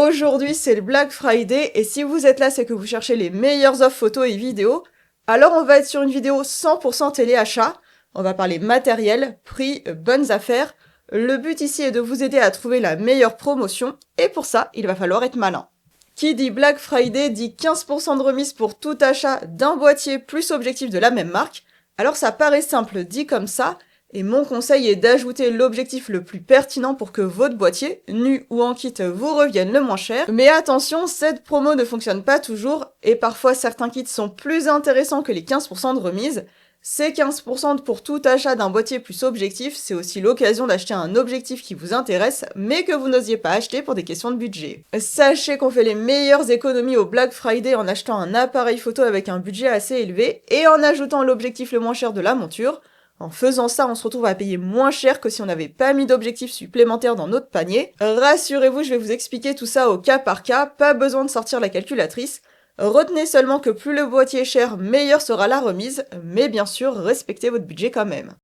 Aujourd'hui, c'est le Black Friday et si vous êtes là, c'est que vous cherchez les meilleures offres photos et vidéos. Alors on va être sur une vidéo 100% téléachat. On va parler matériel, prix, bonnes affaires. Le but ici est de vous aider à trouver la meilleure promotion et pour ça, il va falloir être malin. Qui dit Black Friday dit 15% de remise pour tout achat d'un boîtier plus objectif de la même marque. Alors ça paraît simple dit comme ça, et mon conseil est d'ajouter l'objectif le plus pertinent pour que votre boîtier, nu ou en kit, vous revienne le moins cher. Mais attention, cette promo ne fonctionne pas toujours, et parfois certains kits sont plus intéressants que les 15% de remise. Ces 15% pour tout achat d'un boîtier plus objectif, c'est aussi l'occasion d'acheter un objectif qui vous intéresse, mais que vous n'osiez pas acheter pour des questions de budget. Sachez qu'on fait les meilleures économies au Black Friday en achetant un appareil photo avec un budget assez élevé, et en ajoutant l'objectif le moins cher de la monture. En faisant ça, on se retrouve à payer moins cher que si on n'avait pas mis d'objectifs supplémentaires dans notre panier. Rassurez-vous, je vais vous expliquer tout ça au cas par cas, pas besoin de sortir la calculatrice. Retenez seulement que plus le boîtier est cher, meilleure sera la remise, mais bien sûr, respectez votre budget quand même.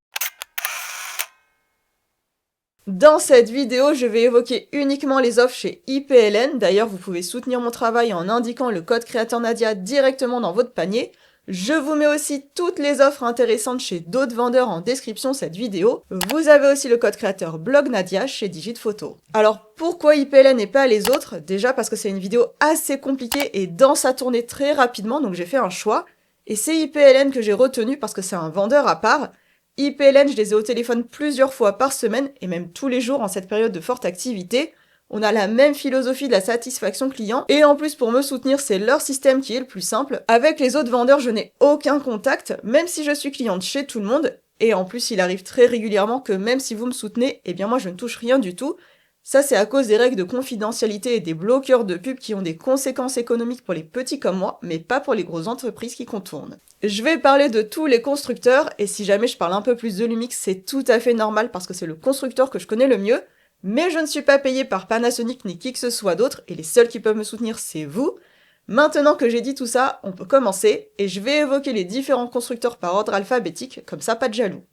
Dans cette vidéo, je vais évoquer uniquement les offres chez IPLN. D'ailleurs, vous pouvez soutenir mon travail en indiquant le code créateur Nadia directement dans votre panier. Je vous mets aussi toutes les offres intéressantes chez d'autres vendeurs en description de cette vidéo. Vous avez aussi le code créateur Blog Nadia chez Digit Photo. Alors pourquoi IPLN et pas les autres? Déjà parce que c'est une vidéo assez compliquée et dense à tourner très rapidement, donc j'ai fait un choix. Et c'est IPLN que j'ai retenu parce que c'est un vendeur à part. IPLN, je les ai au téléphone plusieurs fois par semaine et même tous les jours en cette période de forte activité. On a la même philosophie de la satisfaction client et en plus pour me soutenir c'est leur système qui est le plus simple. Avec les autres vendeurs je n'ai aucun contact même si je suis cliente chez tout le monde et en plus il arrive très régulièrement que même si vous me soutenez, eh bien moi je ne touche rien du tout. Ça c'est à cause des règles de confidentialité et des bloqueurs de pub qui ont des conséquences économiques pour les petits comme moi mais pas pour les grosses entreprises qui contournent. Je vais parler de tous les constructeurs et si jamais je parle un peu plus de Lumix c'est tout à fait normal parce que c'est le constructeur que je connais le mieux. Mais je ne suis pas payée par Panasonic ni qui que ce soit d'autre, et les seuls qui peuvent me soutenir, c'est vous. Maintenant que j'ai dit tout ça, on peut commencer, et je vais évoquer les différents constructeurs par ordre alphabétique, comme ça pas de jaloux.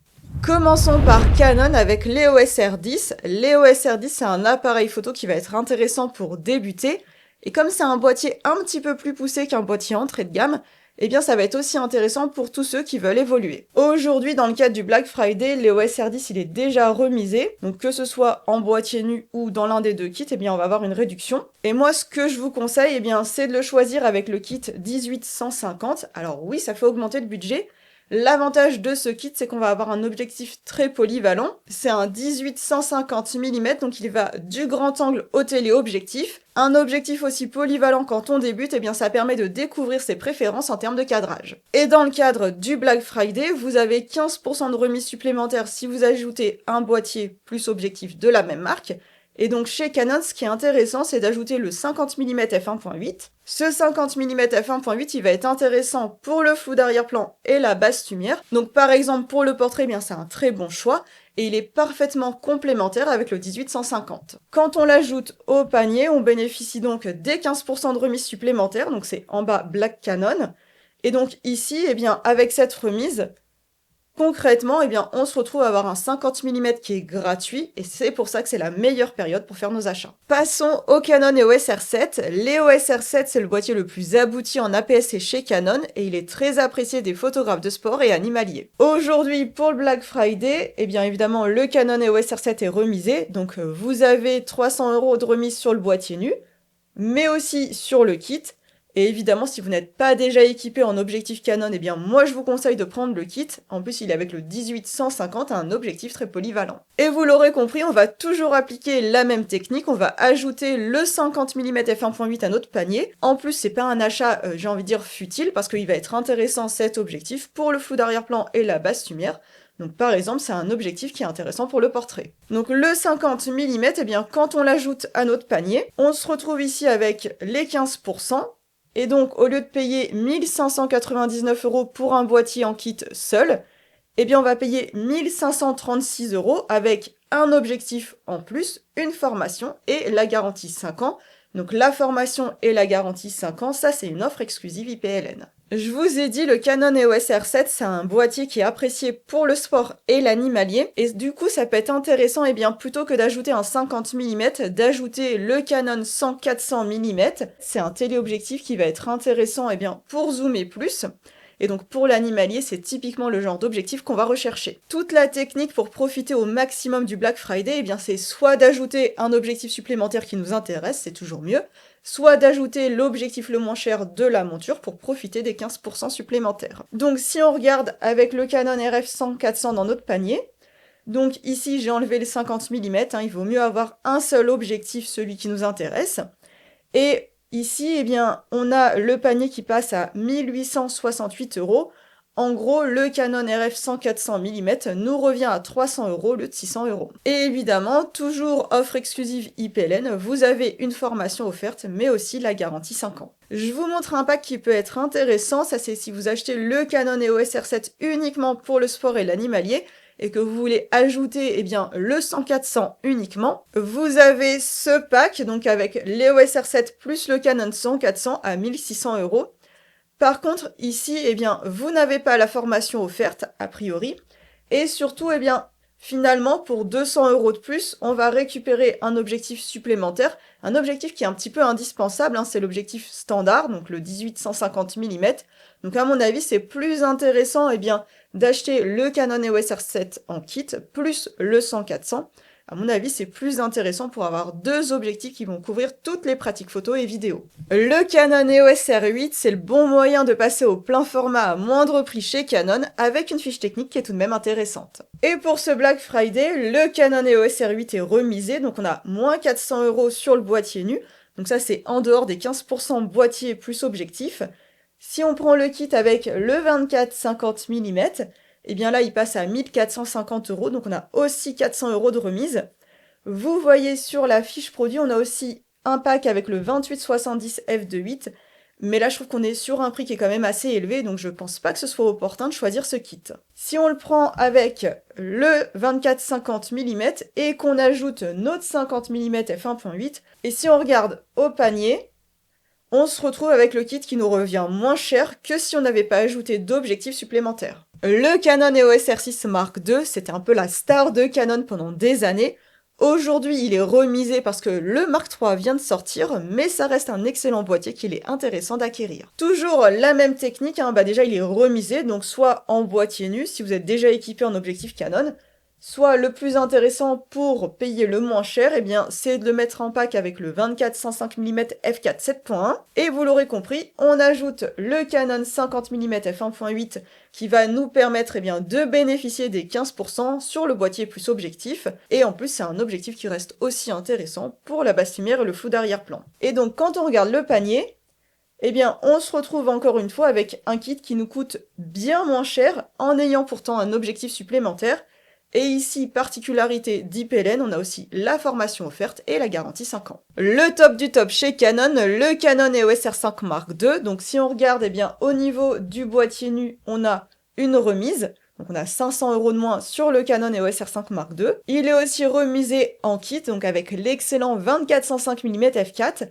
Commençons par Canon avec l'EOS R10. L'EOS R10, c'est un appareil photo qui va être intéressant pour débuter, et comme c'est un boîtier un petit peu plus poussé qu'un boîtier entrée de gamme, eh bien ça va être aussi intéressant pour tous ceux qui veulent évoluer. Aujourd'hui, dans le cadre du Black Friday, l'EOS R10 il est déjà remisé, donc que ce soit en boîtier nu ou dans l'un des deux kits, eh bien on va avoir une réduction. Et moi ce que je vous conseille, eh bien c'est de le choisir avec le kit 18-150. Alors oui, ça fait augmenter le budget. L'avantage de ce kit, c'est qu'on va avoir un objectif très polyvalent. C'est un 18-150 mm, donc il va du grand angle au téléobjectif. Un objectif aussi polyvalent quand on débute, eh bien ça permet de découvrir ses préférences en termes de cadrage. Et dans le cadre du Black Friday, vous avez 15% de remise supplémentaire si vous ajoutez un boîtier plus objectif de la même marque. Et donc chez Canon, ce qui est intéressant, c'est d'ajouter le 50 mm f1.8. Ce 50 mm f1.8, il va être intéressant pour le flou d'arrière-plan et la basse lumière. Donc par exemple pour le portrait, eh bien c'est un très bon choix et il est parfaitement complémentaire avec le 18-150. Quand on l'ajoute au panier, on bénéficie donc des 15% de remise supplémentaire, donc c'est en bas Black Canon. Et donc ici, eh bien avec cette remise, concrètement, eh bien, on se retrouve à avoir un 50 mm qui est gratuit et c'est pour ça que c'est la meilleure période pour faire nos achats. Passons au Canon EOS R7. L'EOS R7, c'est le boîtier le plus abouti en APS-C chez Canon et il est très apprécié des photographes de sport et animaliers. Aujourd'hui, pour le Black Friday, eh bien évidemment, le Canon EOS R7 est remisé, donc vous avez 300 € de remise sur le boîtier nu, mais aussi sur le kit. Et évidemment, si vous n'êtes pas déjà équipé en objectif Canon, eh bien moi je vous conseille de prendre le kit. En plus, il est avec le 18-150, un objectif très polyvalent. Et vous l'aurez compris, on va toujours appliquer la même technique. On va ajouter le 50 mm f1.8 à notre panier. En plus, c'est pas un achat, j'ai envie de dire, futile, parce qu'il va être intéressant cet objectif pour le flou d'arrière-plan et la basse lumière. Donc par exemple, c'est un objectif qui est intéressant pour le portrait. Donc le 50 mm, eh bien quand on l'ajoute à notre panier, on se retrouve ici avec les 15%. Et donc, au lieu de payer 1599 € pour un boîtier en kit seul, eh bien on va payer 1536 € avec un objectif en plus, une formation et la garantie 5 ans. Donc la formation et la garantie 5 ans, ça c'est une offre exclusive IPLN. Je vous ai dit, le Canon EOS R7, c'est un boîtier qui est apprécié pour le sport et l'animalier. Et du coup, ça peut être intéressant, et bien, plutôt que d'ajouter un 50 mm, d'ajouter le Canon 100-400 mm. C'est un téléobjectif qui va être intéressant, et bien, pour zoomer plus. Et donc pour l'animalier, c'est typiquement le genre d'objectif qu'on va rechercher. Toute la technique pour profiter au maximum du Black Friday, eh bien c'est soit d'ajouter un objectif supplémentaire qui nous intéresse, c'est toujours mieux, soit d'ajouter l'objectif le moins cher de la monture pour profiter des 15% supplémentaires. Donc si on regarde avec le Canon RF 100-400 dans notre panier, donc ici j'ai enlevé les 50 mm, il vaut mieux avoir un seul objectif, celui qui nous intéresse. Et ici, eh bien, on a le panier qui passe à 1868 €. En gros, le Canon RF 100-400 mm nous revient à 300 € au lieu de 600 €. Et évidemment, toujours offre exclusive IPLN, vous avez une formation offerte, mais aussi la garantie 5 ans. Je vous montre un pack qui peut être intéressant, ça c'est si vous achetez le Canon EOS R7 uniquement pour le sport et l'animalier, et que vous voulez ajouter eh bien, le 100-400 uniquement, vous avez ce pack, donc avec l'EOS R7 plus le Canon 100-400 à 1600 €. Par contre, ici, eh bien, vous n'avez pas la formation offerte, a priori, et surtout, eh bien, finalement, pour 200 € de plus, on va récupérer un objectif supplémentaire, un objectif qui est un petit peu indispensable, hein, c'est l'objectif standard, donc le 18-150 mm. Donc à mon avis, c'est plus intéressant eh bien, d'acheter le Canon EOS R7 en kit, plus le 100-400. À mon avis, c'est plus intéressant pour avoir deux objectifs qui vont couvrir toutes les pratiques photo et vidéo. Le Canon EOS R8, c'est le bon moyen de passer au plein format à moindre prix chez Canon, avec une fiche technique qui est tout de même intéressante. Et pour ce Black Friday, le Canon EOS R8 est remisé, donc on a moins 400 € sur le boîtier nu. Donc ça, c'est en dehors des 15% boîtier plus objectif. Si on prend le kit avec le 24-50 mm, eh bien là, il passe à 1450 €, donc on a aussi 400 € de remise. Vous voyez sur la fiche produit, on a aussi un pack avec le 28-70 f2.8, mais là, je trouve qu'on est sur un prix qui est quand même assez élevé, donc je pense pas que ce soit opportun de choisir ce kit. Si on le prend avec le 24-50 mm et qu'on ajoute notre 50 mm f1.8, et si on regarde au panier, on se retrouve avec le kit qui nous revient moins cher que si on n'avait pas ajouté d'objectifs supplémentaires. Le Canon EOS R6 Mark II, c'était un peu la star de Canon pendant des années. Aujourd'hui, il est remisé parce que le Mark III vient de sortir, mais ça reste un excellent boîtier qu'il est intéressant d'acquérir. Toujours la même technique, hein, déjà il est remisé, donc soit en boîtier nu, si vous êtes déjà équipé en objectif Canon, soit le plus intéressant pour payer le moins cher, eh bien, c'est de le mettre en pack avec le 24-105 mm f4 7.1. Et vous l'aurez compris, on ajoute le Canon 50 mm f1.8 qui va nous permettre eh bien, de bénéficier des 15% sur le boîtier plus objectif. Et en plus, c'est un objectif qui reste aussi intéressant pour la basse lumière et le flou d'arrière-plan. Et donc, quand on regarde le panier, eh bien, on se retrouve encore une fois avec un kit qui nous coûte bien moins cher en ayant pourtant un objectif supplémentaire. Et ici, particularité d'IPLN, on a aussi la formation offerte et la garantie 5 ans. Le top du top chez Canon, le Canon EOS R5 Mark II. Donc si on regarde, eh bien, au niveau du boîtier nu, on a une remise. Donc on a 500 € de moins sur le Canon EOS R5 Mark II. Il est aussi remisé en kit, donc avec l'excellent 24-105 mm f4.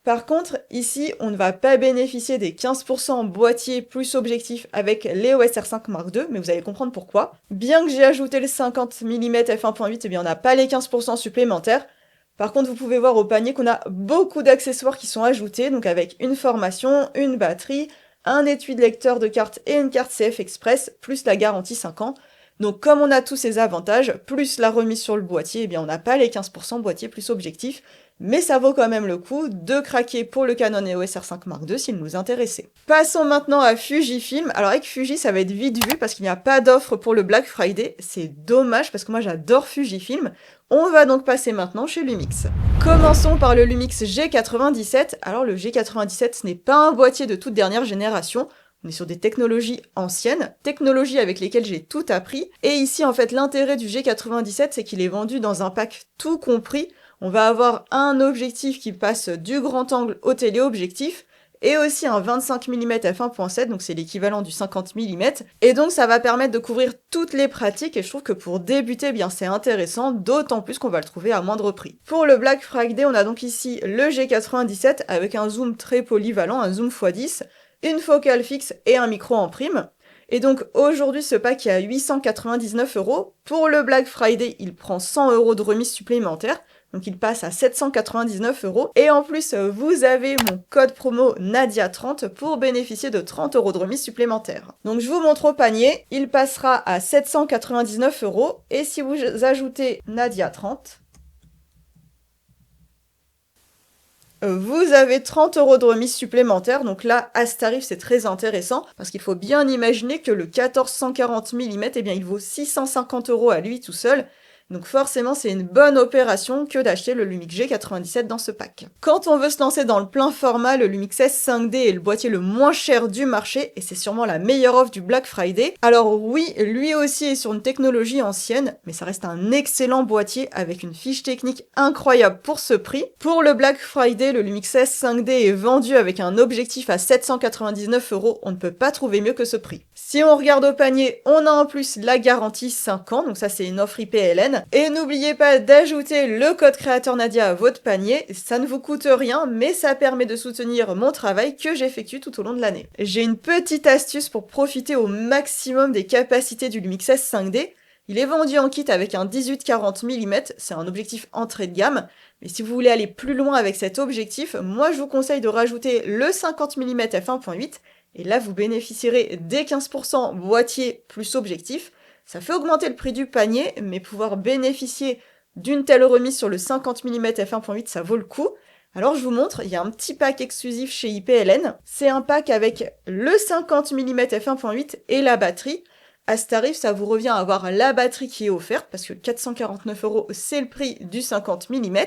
Par contre, ici, on ne va pas bénéficier des 15% boîtier plus objectif avec l'EOS R5 Mark II, mais vous allez comprendre pourquoi. Bien que j'ai ajouté le 50 mm f1.8, eh bien on n'a pas les 15% supplémentaires. Par contre, vous pouvez voir au panier qu'on a beaucoup d'accessoires qui sont ajoutés, donc avec une formation, une batterie, un étui de lecteur de carte et une carte CF Express, plus la garantie 5 ans. Donc comme on a tous ces avantages, plus la remise sur le boîtier, eh bien on n'a pas les 15% boîtier plus objectif, mais ça vaut quand même le coup de craquer pour le Canon EOS R5 Mark II s'il nous intéressait. Passons maintenant à Fujifilm. Alors avec Fuji, ça va être vite vu parce qu'il n'y a pas d'offre pour le Black Friday. C'est dommage parce que moi j'adore Fujifilm. On va donc passer maintenant chez Lumix. Commençons par le Lumix G97. Alors le G97, ce n'est pas un boîtier de toute dernière génération. On est sur des technologies anciennes, technologies avec lesquelles j'ai tout appris. Et ici, en fait, l'intérêt du G97, c'est qu'il est vendu dans un pack tout compris. On va avoir un objectif qui passe du grand angle au téléobjectif et aussi un 25 mm f1.7, donc c'est l'équivalent du 50 mm. Et donc ça va permettre de couvrir toutes les pratiques et je trouve que pour débuter, eh bien c'est intéressant, d'autant plus qu'on va le trouver à moindre prix. Pour le Black Friday, on a donc ici le G97 avec un zoom très polyvalent, un zoom x10. une focale fixe et un micro en prime. Et donc aujourd'hui, ce pack est à 899 €. Pour le Black Friday, il prend 100 € de remise supplémentaire. Donc il passe à 799 €. Et en plus, vous avez mon code promo Nadia30 pour bénéficier de 30 € de remise supplémentaire. Donc je vous montre au panier, il passera à 799 €. Et si vous ajoutez Nadia30, vous avez 30 € de remise supplémentaire, donc là, à ce tarif, c'est très intéressant, parce qu'il faut bien imaginer que le 1440 mm, eh bien, il vaut 650 € à lui tout seul, donc forcément, c'est une bonne opération que d'acheter le Lumix G97 dans ce pack. Quand on veut se lancer dans le plein format, le Lumix S 5D est le boîtier le moins cher du marché, et c'est sûrement la meilleure offre du Black Friday. Alors oui, lui aussi est sur une technologie ancienne, mais ça reste un excellent boîtier avec une fiche technique incroyable pour ce prix. Pour le Black Friday, le Lumix S 5D est vendu avec un objectif à 799 €, on ne peut pas trouver mieux que ce prix. Si on regarde au panier, on a en plus la garantie 5 ans, donc ça c'est une offre IPLN. Et n'oubliez pas d'ajouter le code créateur Nadia à votre panier, ça ne vous coûte rien, mais ça permet de soutenir mon travail que j'effectue tout au long de l'année. J'ai une petite astuce pour profiter au maximum des capacités du Lumix S 5D. Il est vendu en kit avec un 18-40 mm, c'est un objectif entrée de gamme, mais si vous voulez aller plus loin avec cet objectif, moi je vous conseille de rajouter le 50 mm f1.8, et là vous bénéficierez des 15% boîtier plus objectif. Ça fait augmenter le prix du panier, mais pouvoir bénéficier d'une telle remise sur le 50 mm f1.8, ça vaut le coup. Alors je vous montre, il y a un petit pack exclusif chez IPLN. C'est un pack avec le 50 mm f1.8 et la batterie. À ce tarif, ça vous revient à avoir la batterie qui est offerte, parce que 449 € c'est le prix du 50 mm.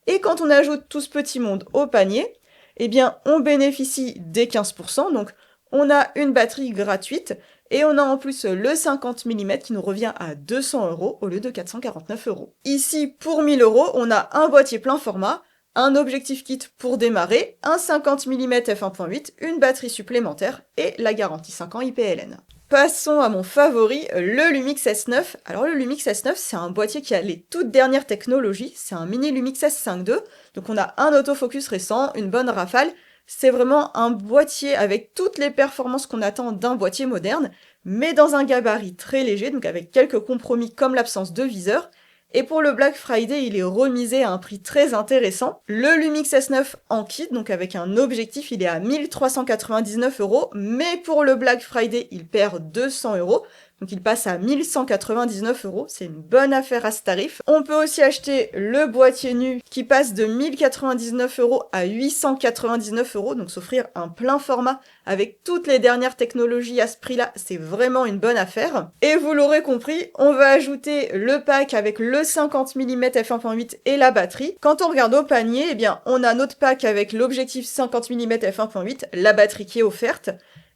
Et quand on ajoute tout ce petit monde au panier, eh bien on bénéficie des 15%, donc on a une batterie gratuite, et on a en plus le 50 mm qui nous revient à 200 € au lieu de 449 €. Ici, pour 1000 €, on a un boîtier plein format, un objectif kit pour démarrer, un 50 mm f1.8, une batterie supplémentaire et la garantie 5 ans IPLN. Passons à mon favori, le Lumix S9. Alors le Lumix S9, c'est un boîtier qui a les toutes dernières technologies, c'est un mini Lumix S 5.2, donc on a un autofocus récent, une bonne rafale. C'est vraiment un boîtier avec toutes les performances qu'on attend d'un boîtier moderne, mais dans un gabarit très léger, donc avec quelques compromis comme l'absence de viseur. Et pour le Black Friday, il est remisé à un prix très intéressant. Le Lumix S9 en kit, donc avec un objectif, il est à 1399 €, mais pour le Black Friday, il perd 200 €. Donc il passe à 1199 €, c'est une bonne affaire à ce tarif. On peut aussi acheter le boîtier nu qui passe de 1099 € à 899 €, donc s'offrir un plein format avec toutes les dernières technologies à ce prix-là, c'est vraiment une bonne affaire. Et vous l'aurez compris, on va ajouter le pack avec le 50 mm f1.8 et la batterie. Quand on regarde au panier, eh bien on a notre pack avec l'objectif 50 mm f1.8, la batterie qui est offerte,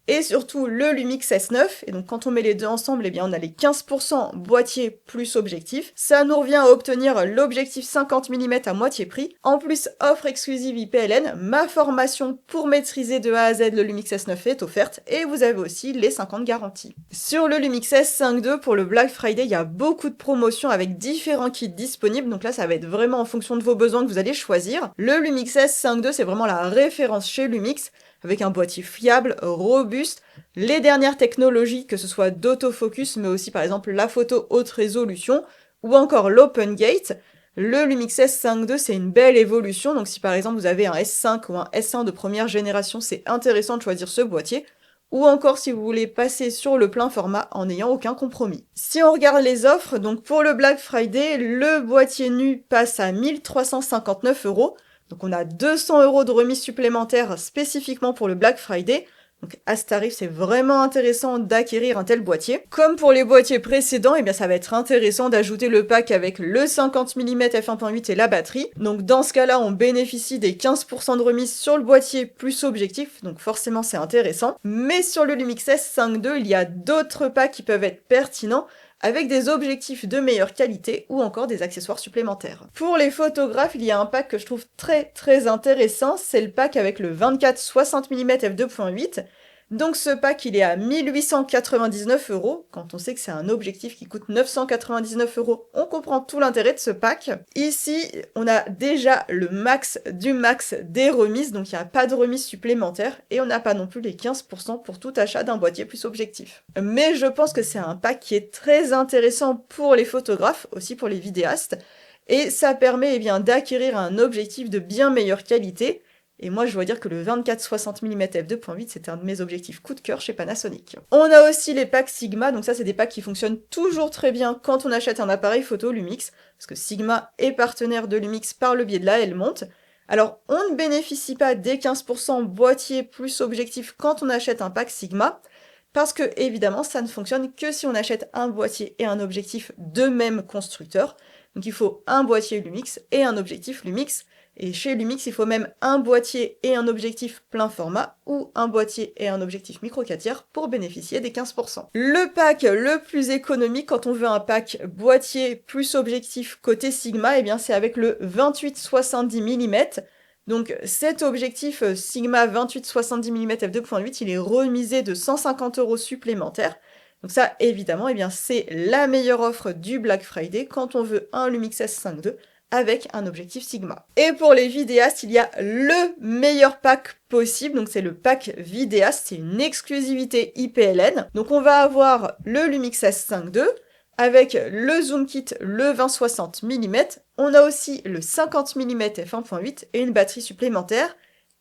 et surtout le Lumix S9, et donc quand on met les deux ensemble, eh bien on a les 15% boîtier plus objectif. Ça nous revient à obtenir l'objectif 50 mm à moitié prix. En plus, offre exclusive IPLN, ma formation pour maîtriser de A à Z le Lumix S9 est offerte, et vous avez aussi les 50 garanties. Sur le Lumix S 5.2, pour le Black Friday, il y a beaucoup de promotions avec différents kits disponibles, donc là ça va être vraiment en fonction de vos besoins que vous allez choisir. Le Lumix S 5.2, c'est vraiment la référence chez Lumix, avec un boîtier fiable, robuste, les dernières technologies, que ce soit d'autofocus, mais aussi par exemple la photo haute résolution, ou encore l'Open Gate. Le Lumix S 5.2, c'est une belle évolution, donc si par exemple vous avez un S5 ou un S1 de première génération, c'est intéressant de choisir ce boîtier, ou encore si vous voulez passer sur le plein format en n'ayant aucun compromis. Si on regarde les offres, donc pour le Black Friday, le boîtier nu passe à 1359 €, donc on a 200 € de remise supplémentaire spécifiquement pour le Black Friday. Donc à ce tarif, c'est vraiment intéressant d'acquérir un tel boîtier. Comme pour les boîtiers précédents, eh bien ça va être intéressant d'ajouter le pack avec le 50 mm f1.8 et la batterie. Donc dans ce cas-là, on bénéficie des 15% de remise sur le boîtier plus objectif, donc forcément c'est intéressant. Mais sur le Lumix S 5.2, il y a d'autres packs qui peuvent être pertinents, avec des objectifs de meilleure qualité ou encore des accessoires supplémentaires. Pour les photographes, il y a un pack que je trouve très intéressant, c'est le pack avec le 24-60 mm f2.8. Donc ce pack, il est à 1899 €. Quand on sait que c'est un objectif qui coûte 999 €, on comprend tout l'intérêt de ce pack. Ici, on a déjà le max du max des remises, donc il n'y a pas de remise supplémentaire, et on n'a pas non plus les 15% pour tout achat d'un boîtier plus objectif. Mais je pense que c'est un pack qui est très intéressant pour les photographes, aussi pour les vidéastes, et ça permet d'acquérir un objectif de bien meilleure qualité. Et moi, je dois dire que le 24-60 mm f2.8, c'est un de mes objectifs coup de cœur chez Panasonic. On a aussi les packs Sigma, donc ça, c'est des packs qui fonctionnent toujours très bien quand on achète un appareil photo Lumix, parce que Sigma est partenaire de Lumix par le biais de la L-Mount. Alors, on ne bénéficie pas des 15% boîtier plus objectif quand on achète un pack Sigma, parce que, évidemment, ça ne fonctionne que si on achète un boîtier et un objectif de même constructeur. Donc il faut un boîtier Lumix et un objectif Lumix. Et chez Lumix, il faut même un boîtier et un objectif plein format ou un boîtier et un objectif micro 4 tiers pour bénéficier des 15%. Le pack le plus économique quand on veut un pack boîtier plus objectif côté Sigma, c'est avec le 28-70 mm. Donc cet objectif Sigma 28-70 mm f2.8, il est remisé de 150 € supplémentaires. Donc ça, évidemment, c'est la meilleure offre du Black Friday quand on veut un Lumix S5 II avec un objectif Sigma. Et pour les vidéastes, il y a le meilleur pack possible, donc c'est le pack vidéaste, c'est une exclusivité IPLN. Donc on va avoir le Lumix S5 II, avec le zoom kit, le 20-60 mm, on a aussi le 50 mm f1.8 et une batterie supplémentaire.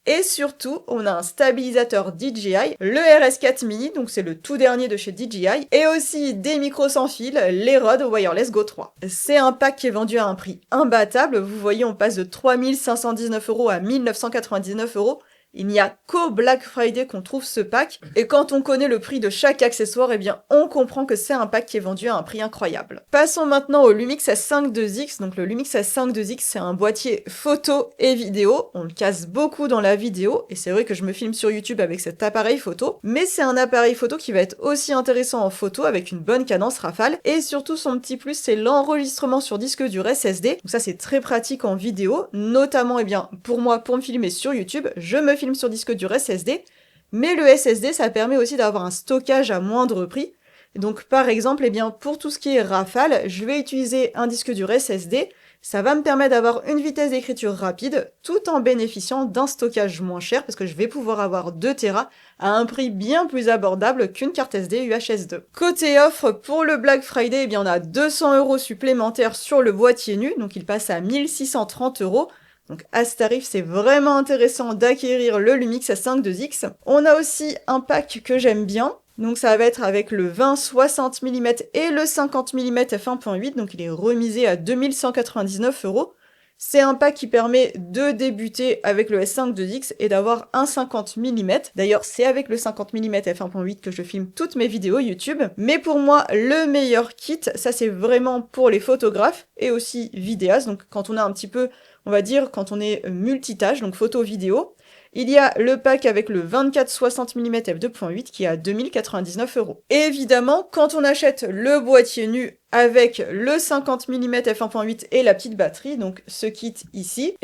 Et surtout, on a un stabilisateur DJI, le RS4 Mini, donc c'est le tout dernier de chez DJI, et aussi des micros sans fil, les Rode Wireless Go 3. C'est un pack qui est vendu à un prix imbattable, vous voyez on passe de 3519 € à 1999 €. Il n'y a qu'au Black Friday qu'on trouve ce pack, et quand on connaît le prix de chaque accessoire, on comprend que c'est un pack qui est vendu à un prix incroyable. Passons maintenant au Lumix S5 IIX. Donc le Lumix S5 IIX, c'est un boîtier photo et vidéo. On le casse beaucoup dans la vidéo, et c'est vrai que je me filme sur YouTube avec cet appareil photo, mais c'est un appareil photo qui va être aussi intéressant en photo avec une bonne cadence rafale, et surtout son petit plus, c'est l'enregistrement sur disque dur SSD. Donc ça, c'est très pratique en vidéo, notamment pour moi, pour me filmer sur YouTube, je me filme sur disque dur SSD, mais le SSD, ça permet aussi d'avoir un stockage à moindre prix. Donc par exemple, pour tout ce qui est rafale, je vais utiliser un disque dur SSD, ça va me permettre d'avoir une vitesse d'écriture rapide, tout en bénéficiant d'un stockage moins cher, parce que je vais pouvoir avoir 2 Tera à un prix bien plus abordable qu'une carte SD UHS 2. Côté offre, pour le Black Friday, on a 200 € supplémentaires sur le boîtier nu, donc il passe à 1630 €. Donc à ce tarif, c'est vraiment intéressant d'acquérir le Lumix S5 IIX. On a aussi un pack que j'aime bien. Donc ça va être avec le 20-60 mm et le 50 mm f1.8. Donc il est remisé à 2199 €. C'est un pack qui permet de débuter avec le S5 IIX et d'avoir un 50 mm. D'ailleurs, c'est avec le 50 mm f1.8 que je filme toutes mes vidéos YouTube. Mais pour moi, le meilleur kit, ça c'est vraiment pour les photographes et aussi vidéastes. Donc quand on a un petit peu, on va dire, quand on est multitâche, donc photo-vidéo, il y a le pack avec le 24-60 mm f2.8 qui est à 2099 €. Et évidemment, quand on achète le boîtier nu avec le 50 mm f1.8 et la petite batterie, donc ce kit ici,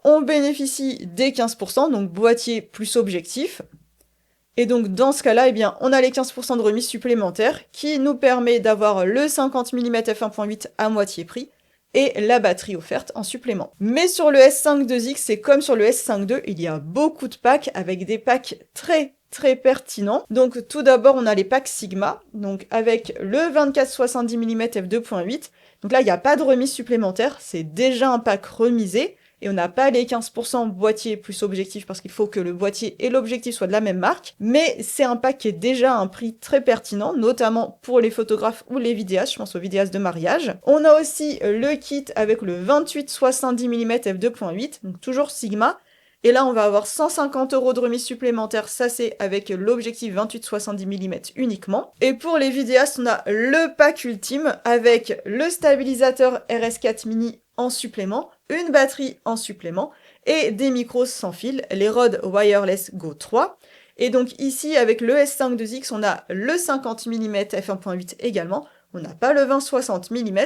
on bénéficie des 15%, donc boîtier plus objectif. Et donc dans ce cas-là, on a les 15% de remise supplémentaire qui nous permet d'avoir le 50 mm f1.8 à moitié prix et la batterie offerte en supplément. Mais sur le S5 IIX, c'est comme sur le S5 II, il y a beaucoup de packs avec des packs très pertinents. Donc tout d'abord, on a les packs Sigma, donc avec le 24-70 mm f2.8. Donc là, il n'y a pas de remise supplémentaire, c'est déjà un pack remisé. Et on n'a pas les 15% boîtier plus objectif parce qu'il faut que le boîtier et l'objectif soient de la même marque. Mais c'est un pack qui est déjà à un prix très pertinent, notamment pour les photographes ou les vidéastes, je pense aux vidéastes de mariage. On a aussi le kit avec le 28-70 mm f2.8, donc toujours Sigma. Et là, on va avoir 150 € de remise supplémentaire, ça c'est avec l'objectif 28-70 mm uniquement. Et pour les vidéastes, on a le pack ultime avec le stabilisateur RS4 Mini en supplément, une batterie en supplément et des micros sans fil, les Rode Wireless Go 3. Et donc ici, avec le S5 IIX, on a le 50 mm f1.8 également, on n'a pas le 20-60 mm,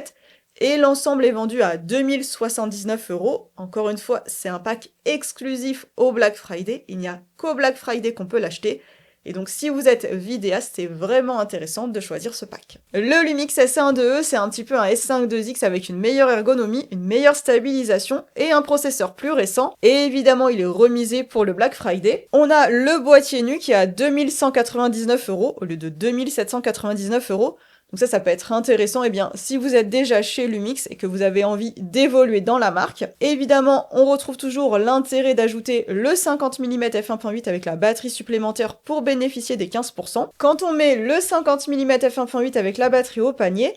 et l'ensemble est vendu à 2079 €. Encore une fois, c'est un pack exclusif au Black Friday, il n'y a qu'au Black Friday qu'on peut l'acheter. Et donc si vous êtes vidéaste, c'est vraiment intéressant de choisir ce pack. Le Lumix S1-2E, c'est un petit peu un S5-2X avec une meilleure ergonomie, une meilleure stabilisation et un processeur plus récent. Et évidemment, il est remisé pour le Black Friday. On a le boîtier nu qui est à 2199 € au lieu de 2799 €. Donc ça peut être intéressant, eh bien, si vous êtes déjà chez Lumix et que vous avez envie d'évoluer dans la marque. Évidemment, on retrouve toujours l'intérêt d'ajouter le 50 mm f1.8 avec la batterie supplémentaire pour bénéficier des 15%. Quand on met le 50 mm f1.8 avec la batterie au panier,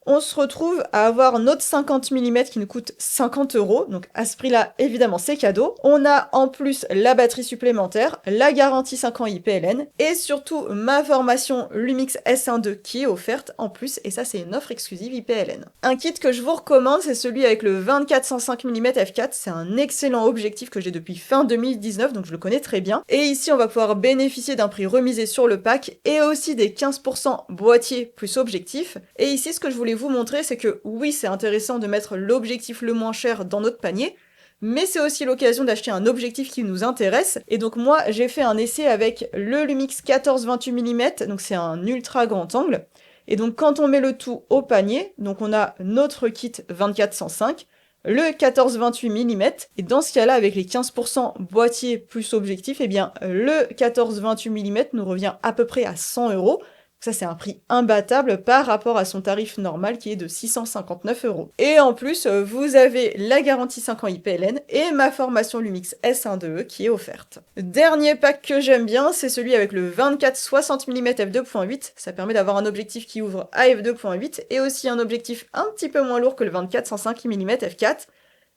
on se retrouve à avoir notre 50 mm qui nous coûte 50 €. Donc à ce prix-là, évidemment, c'est cadeau. On a en plus la batterie supplémentaire, la garantie 5 ans IPLN et surtout ma formation Lumix S1-2 qui est offerte en plus. Et ça, c'est une offre exclusive IPLN. Un kit que je vous recommande, c'est celui avec le 24-105 mm f4. C'est un excellent objectif que j'ai depuis fin 2019, donc je le connais très bien. Et ici, on va pouvoir bénéficier d'un prix remisé sur le pack et aussi des 15% boîtier plus objectif. Et ici, ce que je voulais vous montrer, c'est que oui, c'est intéressant de mettre l'objectif le moins cher dans notre panier, mais c'est aussi l'occasion d'acheter un objectif qui nous intéresse. Et donc moi, j'ai fait un essai avec le Lumix 14-28 mm, donc c'est un ultra grand angle. Et donc quand on met le tout au panier, donc on a notre kit 24-105, le 14-28 mm, et dans ce cas-là, avec les 15% boîtier plus objectif, eh bien le 14-28 mm nous revient à peu près à 100 €. Ça, c'est un prix imbattable par rapport à son tarif normal qui est de 659 €. Et en plus, vous avez la garantie 5 ans IPLN et ma formation Lumix S1-2E qui est offerte. Dernier pack que j'aime bien, c'est celui avec le 24-60 mm f2.8. Ça permet d'avoir un objectif qui ouvre à f2.8 et aussi un objectif un petit peu moins lourd que le 24-105 mm f4.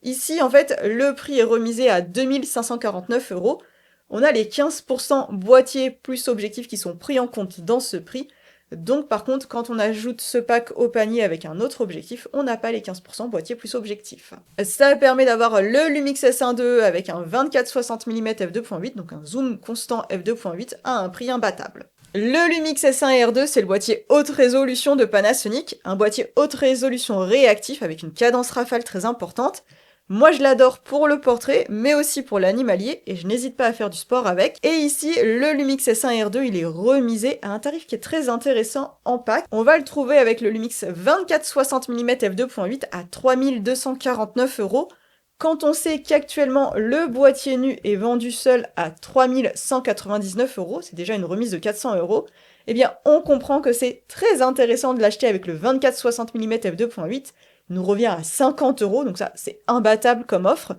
Ici, en fait, le prix est remisé à 2549 €. On a les 15% boîtier plus objectif qui sont pris en compte dans ce prix. Donc par contre, quand on ajoute ce pack au panier avec un autre objectif, on n'a pas les 15% boîtier plus objectif. Ça permet d'avoir le Lumix S1-2 avec un 24-60 mm f2.8, donc un zoom constant f2.8 à un prix imbattable. Le Lumix S1R2, c'est le boîtier haute résolution de Panasonic, un boîtier haute résolution réactif avec une cadence rafale très importante. Moi, je l'adore pour le portrait, mais aussi pour l'animalier, et je n'hésite pas à faire du sport avec. Et ici, le Lumix S1R2, il est remisé à un tarif qui est très intéressant en pack. On va le trouver avec le Lumix 24-60 mm f2.8 à 3249 €. Quand on sait qu'actuellement, le boîtier nu est vendu seul à 3199 €, c'est déjà une remise de 400 €, eh bien, on comprend que c'est très intéressant de l'acheter avec le 24-60 mm f2.8, nous revient à 50 €, donc ça c'est imbattable comme offre.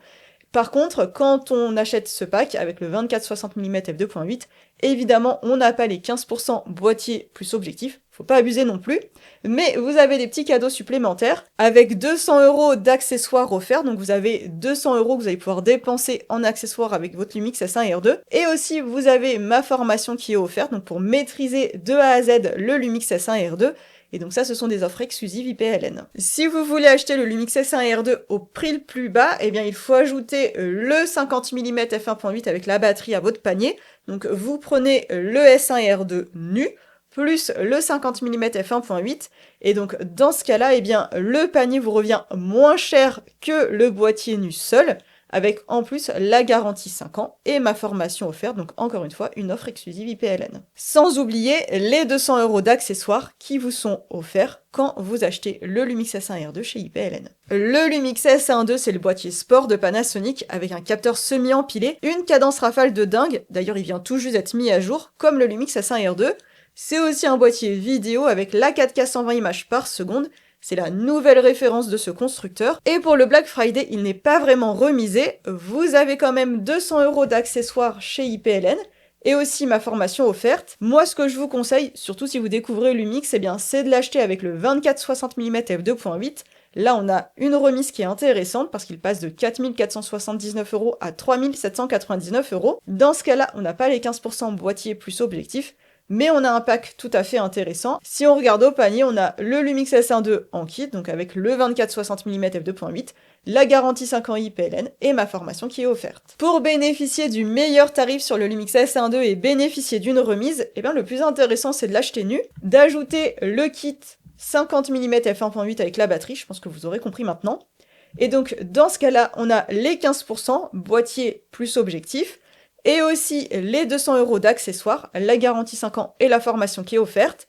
Par contre, quand on achète ce pack avec le 24-60 mm f2.8, évidemment on n'a pas les 15% boîtier plus objectif, faut pas abuser non plus, mais vous avez des petits cadeaux supplémentaires avec 200 € d'accessoires offerts, donc vous avez 200 € que vous allez pouvoir dépenser en accessoires avec votre Lumix S1R2, et aussi vous avez ma formation qui est offerte, donc pour maîtriser de A à Z le Lumix S1R2, et donc ça, ce sont des offres exclusives IPLN. Si vous voulez acheter le Lumix S1R2 au prix le plus bas, eh bien il faut ajouter le 50 mm f1.8 avec la batterie à votre panier. Donc vous prenez le S1R2 nu, plus le 50 mm f1.8, et donc dans ce cas-là, eh bien le panier vous revient moins cher que le boîtier nu seul, avec en plus la garantie 5 ans et ma formation offerte, donc encore une fois une offre exclusive IPLN. Sans oublier les 200 € d'accessoires qui vous sont offerts quand vous achetez le Lumix S1R2 chez IPLN. Le Lumix S1-2, c'est le boîtier sport de Panasonic avec un capteur semi-empilé, une cadence rafale de dingue, d'ailleurs il vient tout juste d'être mis à jour, comme le Lumix S1R2. C'est aussi un boîtier vidéo avec la 4K 120 images par seconde. C'est la nouvelle référence de ce constructeur. Et pour le Black Friday, il n'est pas vraiment remisé. Vous avez quand même 200 € d'accessoires chez IPLN. Et aussi ma formation offerte. Moi, ce que je vous conseille, surtout si vous découvrez Lumix, eh bien, c'est de l'acheter avec le 24-60 mm f2.8. Là, on a une remise qui est intéressante parce qu'il passe de 4479 € à 3799 €. Dans ce cas-là, on n'a pas les 15% boîtier plus objectif, mais on a un pack tout à fait intéressant. Si on regarde au panier, on a le Lumix S1-2 en kit, donc avec le 24-60 mm f2.8, la garantie 5 ans IPLN et ma formation qui est offerte. Pour bénéficier du meilleur tarif sur le Lumix S1-2 et bénéficier d'une remise, eh bien le plus intéressant c'est de l'acheter nu, d'ajouter le kit 50 mm f1.8 avec la batterie, je pense que vous aurez compris maintenant. Et donc dans ce cas-là, on a les 15% boîtier plus objectif, et aussi les 200 € d'accessoires, la garantie 5 ans et la formation qui est offerte.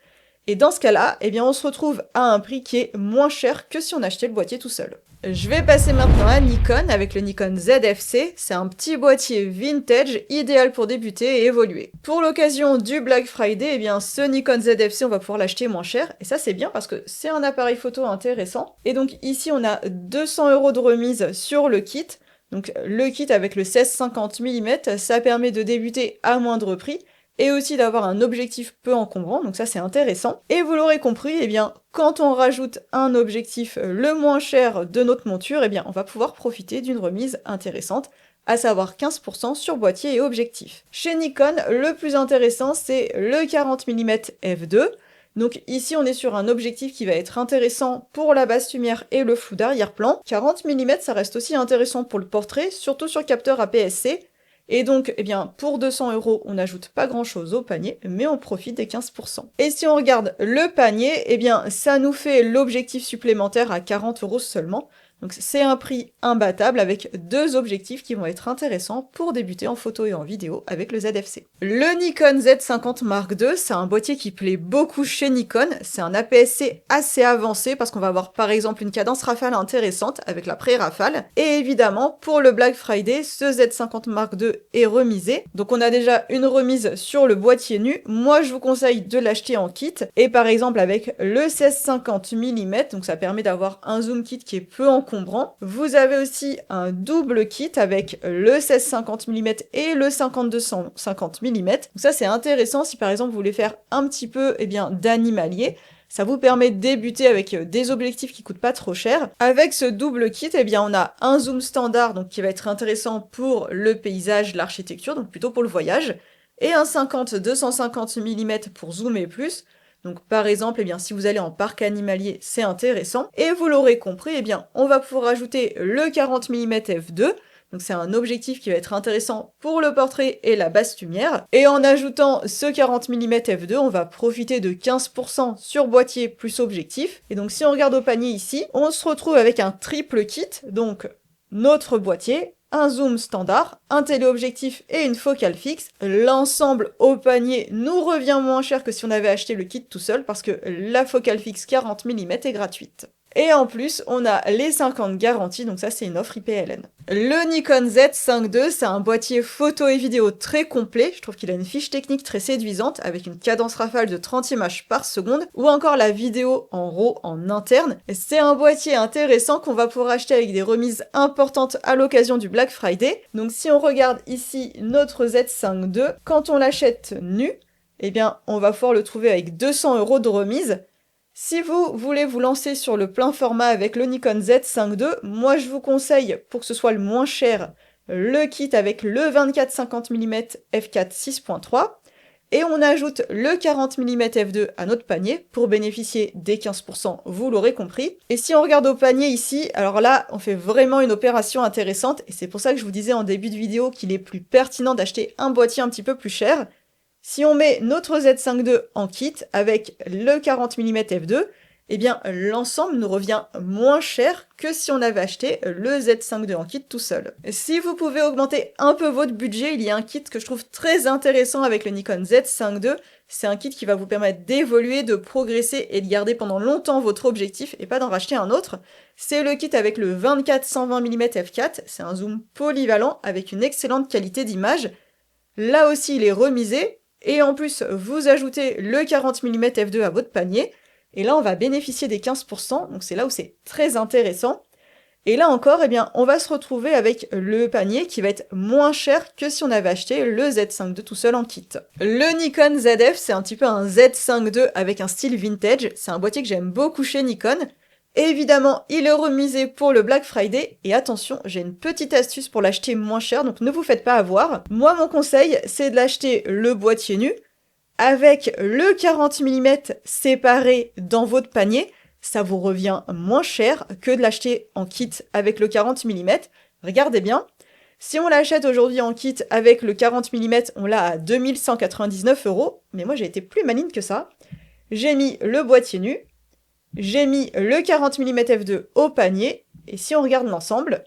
Et dans ce cas-là, eh bien, on se retrouve à un prix qui est moins cher que si on achetait le boîtier tout seul. Je vais passer maintenant à Nikon avec le Nikon ZFC. C'est un petit boîtier vintage, idéal pour débuter et évoluer. Pour l'occasion du Black Friday, eh bien, ce Nikon ZFC, on va pouvoir l'acheter moins cher. Et ça, c'est bien parce que c'est un appareil photo intéressant. Et donc ici, on a 200 € de remise sur le kit. Donc le kit avec le 16-50 mm, ça permet de débuter à moindre prix et aussi d'avoir un objectif peu encombrant, donc ça c'est intéressant. Et vous l'aurez compris, eh bien, quand on rajoute un objectif le moins cher de notre monture, eh bien, on va pouvoir profiter d'une remise intéressante, à savoir 15% sur boîtier et objectif. Chez Nikon, le plus intéressant, c'est le 40 mm f2. Donc ici, on est sur un objectif qui va être intéressant pour la basse lumière et le flou d'arrière-plan. 40 mm, ça reste aussi intéressant pour le portrait, surtout sur capteur APS-C. Et donc, eh bien, pour 200 €, on n'ajoute pas grand-chose au panier, mais on profite des 15%. Et si on regarde le panier, eh bien, ça nous fait l'objectif supplémentaire à 40 € seulement. Donc c'est un prix imbattable avec deux objectifs qui vont être intéressants pour débuter en photo et en vidéo avec le ZFC. Le Nikon Z50 Mark II, c'est un boîtier qui plaît beaucoup chez Nikon. C'est un APS-C assez avancé parce qu'on va avoir par exemple une cadence rafale intéressante avec la pré-rafale. Et évidemment, pour le Black Friday, ce Z50 Mark II est remisé. Donc on a déjà une remise sur le boîtier nu. Moi, je vous conseille de l'acheter en kit. Et par exemple avec le 16-50 mm, donc ça permet d'avoir un zoom kit qui est peu encombrant. Vous avez aussi un double kit avec le 16-50 mm et le 52-50 mm. Donc ça c'est intéressant si par exemple vous voulez faire un petit peu d'animalier. Ça vous permet de débuter avec des objectifs qui coûtent pas trop cher. Avec ce double kit, on a un zoom standard donc qui va être intéressant pour le paysage, l'architecture, donc plutôt pour le voyage, et un 50-250 mm pour zoomer plus. Donc par exemple, si vous allez en parc animalier, c'est intéressant. Et vous l'aurez compris, on va pouvoir ajouter le 40 mm f2. Donc c'est un objectif qui va être intéressant pour le portrait et la basse lumière. Et en ajoutant ce 40 mm f2, on va profiter de 15% sur boîtier plus objectif. Et donc si on regarde au panier ici, on se retrouve avec un triple kit. Donc notre boîtier, un zoom standard, un téléobjectif et une focale fixe. L'ensemble au panier nous revient moins cher que si on avait acheté le kit tout seul parce que la focale fixe 40 mm est gratuite. Et en plus, on a les 5 ans de garantie, donc ça c'est une offre IPLN. Le Nikon Z5 II, c'est un boîtier photo et vidéo très complet. Je trouve qu'il a une fiche technique très séduisante, avec une cadence rafale de 30 images par seconde, ou encore la vidéo en RAW en interne. C'est un boîtier intéressant qu'on va pouvoir acheter avec des remises importantes à l'occasion du Black Friday. Donc si on regarde ici notre Z5 II, quand on l'achète nu, on va pouvoir le trouver avec 200 € de remise. Si vous voulez vous lancer sur le plein format avec le Nikon Z5 II, moi je vous conseille, pour que ce soit le moins cher, le kit avec le 24-50 mm f4 6.3, et on ajoute le 40 mm f2 à notre panier pour bénéficier des 15%, vous l'aurez compris. Et si on regarde au panier ici, alors là, on fait vraiment une opération intéressante, et c'est pour ça que je vous disais en début de vidéo qu'il est plus pertinent d'acheter un boîtier un petit peu plus cher. Si on met notre Z5 II en kit avec le 40 mm f2, l'ensemble nous revient moins cher que si on avait acheté le Z5 II en kit tout seul. Si vous pouvez augmenter un peu votre budget, il y a un kit que je trouve très intéressant avec le Nikon Z5 II. C'est un kit qui va vous permettre d'évoluer, de progresser et de garder pendant longtemps votre objectif et pas d'en racheter un autre. C'est le kit avec le 24-120 mm f4. C'est un zoom polyvalent avec une excellente qualité d'image. Là aussi, il est remisé. Et en plus, vous ajoutez le 40 mm f2 à votre panier, et là on va bénéficier des 15%, donc c'est là où c'est très intéressant. Et là encore, on va se retrouver avec le panier qui va être moins cher que si on avait acheté le Z5 II tout seul en kit. Le Nikon ZF, c'est un petit peu un Z5 II avec un style vintage, c'est un boîtier que j'aime beaucoup chez Nikon. Évidemment, il est remisé pour le Black Friday, et attention, j'ai une petite astuce pour l'acheter moins cher, donc ne vous faites pas avoir. Moi, mon conseil, c'est de l'acheter le boîtier nu, avec le 40 mm séparé dans votre panier, ça vous revient moins cher que de l'acheter en kit avec le 40 mm. Regardez bien, si on l'achète aujourd'hui en kit avec le 40 mm, on l'a à 2199 €, mais moi j'ai été plus maligne que ça. J'ai mis le boîtier nu, j'ai mis le 40 mm f2 au panier, et si on regarde l'ensemble,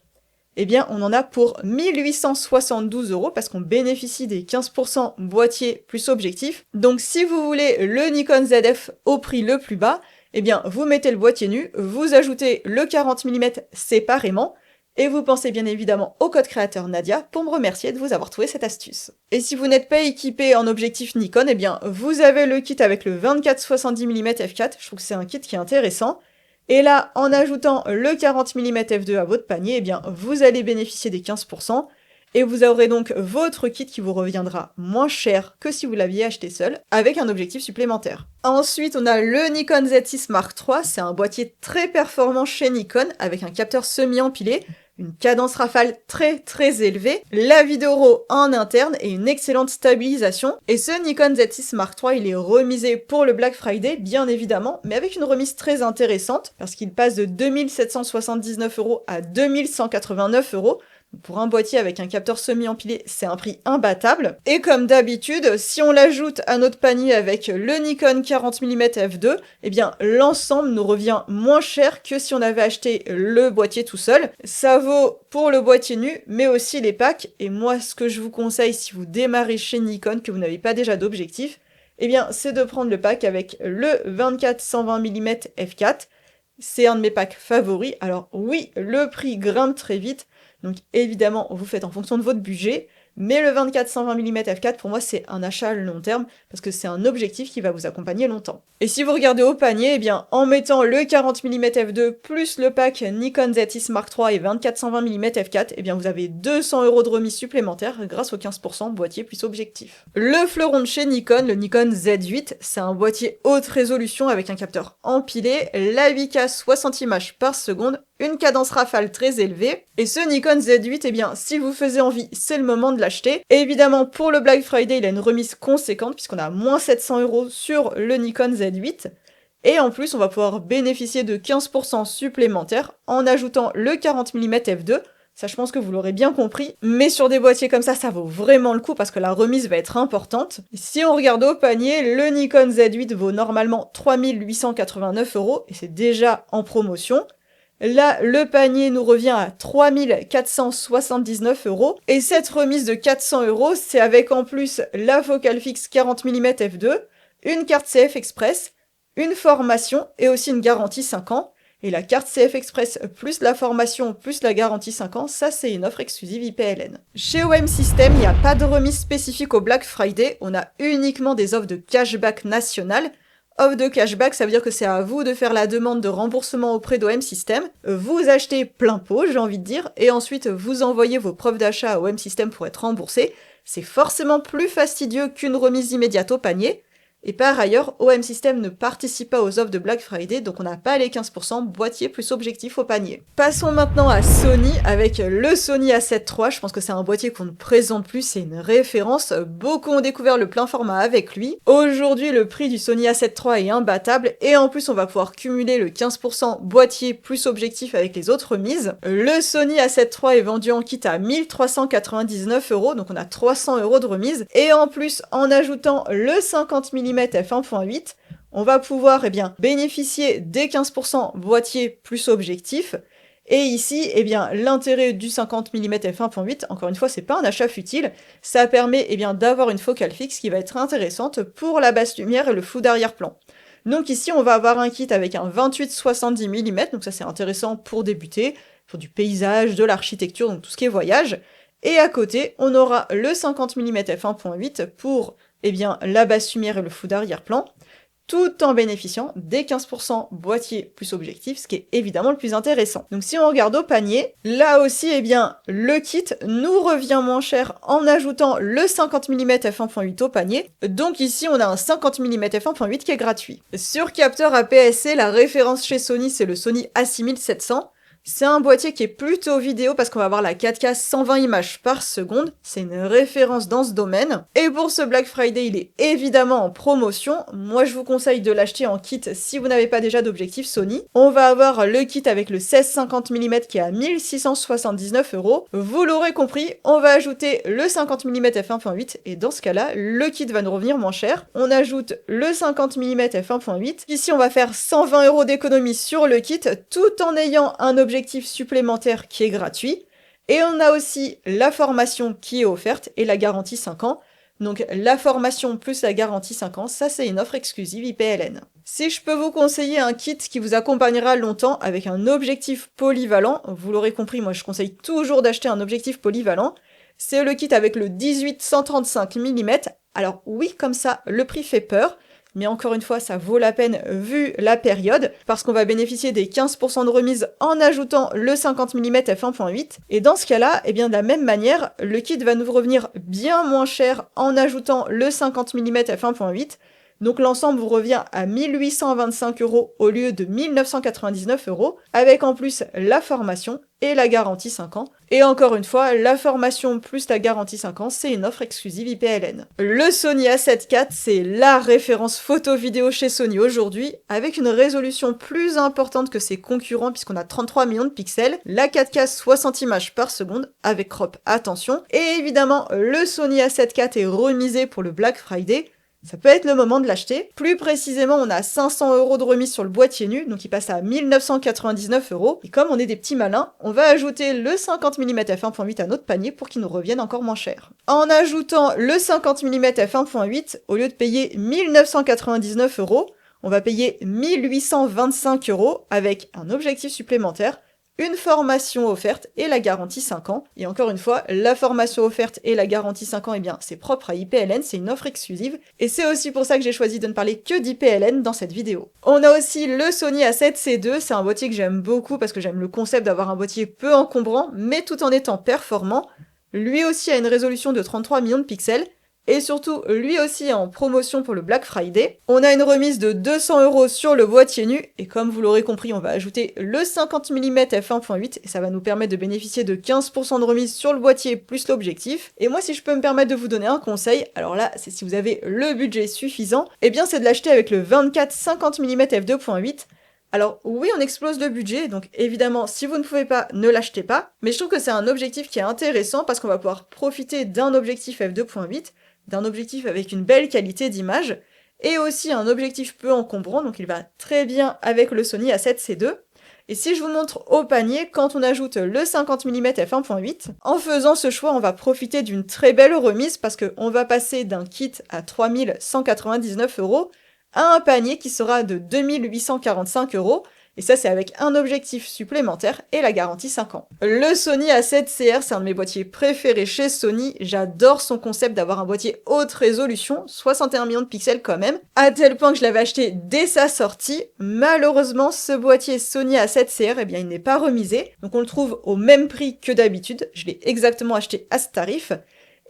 eh bien on en a pour 1872 € parce qu'on bénéficie des 15% boîtier plus objectif. Donc si vous voulez le Nikon ZF au prix le plus bas, eh bien vous mettez le boîtier nu, vous ajoutez le 40 mm séparément, et vous pensez bien évidemment au code créateur Nadia pour me remercier de vous avoir trouvé cette astuce. Et si vous n'êtes pas équipé en objectif Nikon, eh bien vous avez le kit avec le 24-70 mm f4, je trouve que c'est un kit qui est intéressant. Et là, en ajoutant le 40 mm f2 à votre panier, eh bien vous allez bénéficier des 15%, et vous aurez donc votre kit qui vous reviendra moins cher que si vous l'aviez acheté seul, avec un objectif supplémentaire. Ensuite, on a le Nikon Z6 Mark III, c'est un boîtier très performant chez Nikon, avec un capteur semi-empilé, une cadence rafale très élevée, la vidéo RAW en interne et une excellente stabilisation. Et ce Nikon Z6 Mark III, il est remisé pour le Black Friday, bien évidemment, mais avec une remise très intéressante, parce qu'il passe de 2779 € à 2189 €. Pour un boîtier avec un capteur semi-empilé, c'est un prix imbattable. Et comme d'habitude, si on l'ajoute à notre panier avec le Nikon 40 mm f2, eh bien l'ensemble nous revient moins cher que si on avait acheté le boîtier tout seul. Ça vaut pour le boîtier nu, mais aussi les packs. Et moi, ce que je vous conseille si vous démarrez chez Nikon, que vous n'avez pas déjà d'objectif, eh bien c'est de prendre le pack avec le 24-120 mm f4. C'est un de mes packs favoris. Alors oui, le prix grimpe très vite, donc évidemment, vous faites en fonction de votre budget, mais le 24-120 mm f4, pour moi, c'est un achat à long terme, parce que c'est un objectif qui va vous accompagner longtemps. Et si vous regardez au panier, eh bien, en mettant le 40 mm f2 plus le pack Nikon Z6 Mark III et 24-120 mm f4, eh bien, vous avez 200 € de remise supplémentaire grâce au 15% boîtier plus objectif. Le fleuron de chez Nikon, le Nikon Z8, c'est un boîtier haute résolution avec un capteur empilé, la 8K 60 images par seconde, une cadence rafale très élevée, et ce Nikon Z8, eh bien, si vous faisiez envie, c'est le moment de l'acheter. Et évidemment, pour le Black Friday, il a une remise conséquente, puisqu'on a moins 700 € sur le Nikon Z8, et en plus, on va pouvoir bénéficier de 15% supplémentaires en ajoutant le 40 mm f2, ça je pense que vous l'aurez bien compris, mais sur des boîtiers comme ça vaut vraiment le coup parce que la remise va être importante. Si on regarde au panier, le Nikon Z8 vaut normalement 3889 €, et c'est déjà en promotion. Là, le panier nous revient à 3479 €. Et cette remise de 400 €, c'est avec en plus la focale fixe 40 mm f2, une carte CF Express, une formation et aussi une garantie 5 ans. Et la carte CF Express plus la formation plus la garantie 5 ans, ça c'est une offre exclusive IPLN. Chez OM System, il n'y a pas de remise spécifique au Black Friday, on a uniquement des offres de cashback national. Offre de cashback, ça veut dire que c'est à vous de faire la demande de remboursement auprès d'OM System. Vous achetez plein pot, j'ai envie de dire, et ensuite vous envoyez vos preuves d'achat à OM System pour être remboursé. C'est forcément plus fastidieux qu'une remise immédiate au panier. Et par ailleurs, OM System ne participe pas aux offres de Black Friday, donc on n'a pas les 15% boîtier plus objectif au panier. Passons maintenant à Sony, avec le Sony A7 III. Je pense que c'est un boîtier qu'on ne présente plus, c'est une référence. Beaucoup ont découvert le plein format avec lui. Aujourd'hui, le prix du Sony A7 III est imbattable, et en plus on va pouvoir cumuler le 15% boîtier plus objectif avec les autres remises. Le Sony A7 III est vendu en kit à 1399 €, donc on a 300 € de remise, et en plus, en ajoutant le 50 mm f1.8, on va pouvoir bénéficier des 15% boîtier plus objectif. Et ici, l'intérêt du 50 mm f1.8, encore une fois, c'est pas un achat futile, ça permet d'avoir une focale fixe qui va être intéressante pour la basse lumière et le flou d'arrière-plan. Donc ici, on va avoir un kit avec un 28-70 mm, donc ça c'est intéressant pour débuter, pour du paysage, de l'architecture, donc tout ce qui est voyage. Et à côté, on aura le 50 mm f1.8 pour la basse lumière et le flou d'arrière-plan, tout en bénéficiant des 15% boîtier plus objectif, ce qui est évidemment le plus intéressant. Donc si on regarde au panier, là aussi, le kit nous revient moins cher en ajoutant le 50 mm f1.8 au panier. Donc ici, on a un 50 mm f1.8 qui est gratuit. Sur capteur APS-C, la référence chez Sony, c'est le Sony A6700. C'est un boîtier qui est plutôt vidéo parce qu'on va avoir la 4K 120 images par seconde, c'est une référence dans ce domaine. Et pour ce Black Friday, il est évidemment en promotion. Moi, je vous conseille de l'acheter en kit si vous n'avez pas déjà d'objectif Sony. On va avoir le kit avec le 16-50 mm qui est à 1679 €. Vous l'aurez compris, on va ajouter le 50 mm f1.8 et dans ce cas-là, le kit va nous revenir moins cher. On ajoute le 50 mm f1.8. Ici, on va faire 120 € d'économie sur le kit tout en ayant un objectif supplémentaire qui est gratuit. Et on a aussi la formation qui est offerte et la garantie 5 ans. Donc la formation plus la garantie 5 ans, ça c'est une offre exclusive IPLN. Si je peux vous conseiller un kit qui vous accompagnera longtemps avec un objectif polyvalent, vous l'aurez compris, moi je conseille toujours d'acheter un objectif polyvalent, c'est le kit avec le 18-135 mm. Alors oui, comme ça, le prix fait peur, mais encore une fois, ça vaut la peine vu la période, parce qu'on va bénéficier des 15% de remise en ajoutant le 50 mm f1.8. Et dans ce cas-là, eh bien de la même manière, le kit va nous revenir bien moins cher en ajoutant le 50 mm f1.8. Donc l'ensemble vous revient à 1825 € au lieu de 1999 €, avec en plus la formation et la garantie 5 ans. Et encore une fois, la formation plus la garantie 5 ans, c'est une offre exclusive IPLN. Le Sony A7 IV, c'est la référence photo-vidéo chez Sony aujourd'hui, avec une résolution plus importante que ses concurrents puisqu'on a 33 millions de pixels, la 4K 60 images par seconde, avec crop, attention, et évidemment, le Sony A7 IV est remisé pour le Black Friday. Ça peut être le moment de l'acheter. Plus précisément, on a 500 € de remise sur le boîtier nu, donc il passe à 1999 €. Et comme on est des petits malins, on va ajouter le 50 mm f1.8 à notre panier pour qu'il nous revienne encore moins cher. En ajoutant le 50 mm f1.8, au lieu de payer 1999 €, on va payer 1825 € avec un objectif supplémentaire, une formation offerte et la garantie 5 ans. Et encore une fois, la formation offerte et la garantie 5 ans, eh bien, c'est propre à IPLN, c'est une offre exclusive. Et c'est aussi pour ça que j'ai choisi de ne parler que d'IPLN dans cette vidéo. On a aussi le Sony A7C II, c'est un boîtier que j'aime beaucoup parce que j'aime le concept d'avoir un boîtier peu encombrant, mais tout en étant performant. Lui aussi a une résolution de 33 millions de pixels. Et surtout, lui aussi est en promotion pour le Black Friday. On a une remise de 200 € sur le boîtier nu, et comme vous l'aurez compris, on va ajouter le 50 mm f1.8, et ça va nous permettre de bénéficier de 15% de remise sur le boîtier plus l'objectif. Et moi, si je peux me permettre de vous donner un conseil, alors là, c'est si vous avez le budget suffisant, eh bien c'est de l'acheter avec le 24-50 mm f2.8. Alors oui, on explose le budget, donc évidemment, si vous ne pouvez pas, ne l'achetez pas, mais je trouve que c'est un objectif qui est intéressant parce qu'on va pouvoir profiter d'un objectif f2.8, d'un objectif avec une belle qualité d'image, et aussi un objectif peu encombrant, donc il va très bien avec le Sony A7C II. Et si je vous montre au panier, quand on ajoute le 50 mm f1.8, en faisant ce choix, on va profiter d'une très belle remise parce qu'on va passer d'un kit à 3199 € à un panier qui sera de 2845 €. Et ça, c'est avec un objectif supplémentaire et la garantie 5 ans. Le Sony A7CR, c'est un de mes boîtiers préférés chez Sony. J'adore son concept d'avoir un boîtier haute résolution, 61 millions de pixels quand même, à tel point que je l'avais acheté dès sa sortie. Malheureusement, ce boîtier Sony A7CR, eh bien, il n'est pas remisé. Donc on le trouve au même prix que d'habitude. Je l'ai exactement acheté à ce tarif.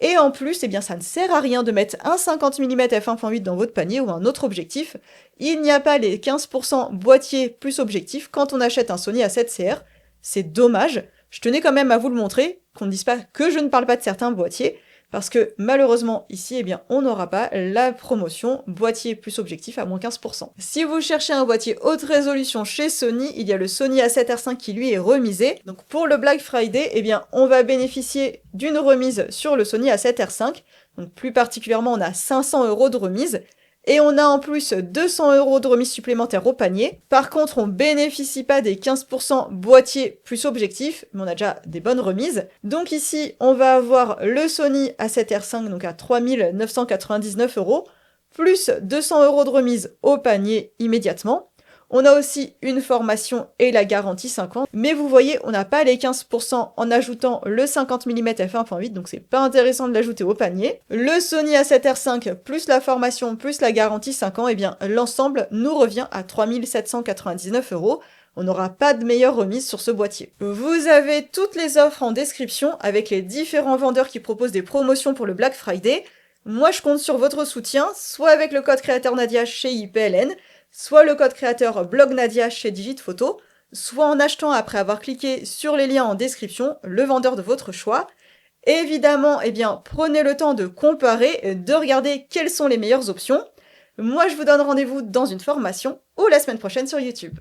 Et en plus, eh bien, ça ne sert à rien de mettre un 50 mm f1.8 dans votre panier ou un autre objectif. Il n'y a pas les 15% boîtier plus objectif quand on achète un Sony A7CR. C'est dommage. Je tenais quand même à vous le montrer, qu'on ne dise pas que je ne parle pas de certains boîtiers, parce que malheureusement ici, eh bien, on n'aura pas la promotion boîtier plus objectif à moins 15%. Si vous cherchez un boîtier haute résolution chez Sony, il y a le Sony A7R5 qui lui est remisé. Donc pour le Black Friday, eh bien, on va bénéficier d'une remise sur le Sony A7R5. Donc plus particulièrement, on a 500 € de remise. Et on a en plus 200 € de remise supplémentaire au panier. Par contre, on bénéficie pas des 15% boîtier plus objectif, mais on a déjà des bonnes remises. Donc ici, on va avoir le Sony A7R5, donc à 3999 €, plus 200 € de remise au panier immédiatement. On a aussi une formation et la garantie 5 ans. Mais vous voyez, on n'a pas les 15% en ajoutant le 50 mm f1.8, donc c'est pas intéressant de l'ajouter au panier. Le Sony A7R5 plus la formation plus la garantie 5 ans, et bien l'ensemble nous revient à 3799 €. On n'aura pas de meilleure remise sur ce boîtier. Vous avez toutes les offres en description avec les différents vendeurs qui proposent des promotions pour le Black Friday. Moi, je compte sur votre soutien, soit avec le code créateur Nadia chez IPLN, soit le code créateur Blog Nadia chez Digitphoto, soit en achetant après avoir cliqué sur les liens en description, le vendeur de votre choix. Évidemment, eh bien, prenez le temps de comparer, de regarder quelles sont les meilleures options. Moi, je vous donne rendez-vous dans une formation ou la semaine prochaine sur YouTube.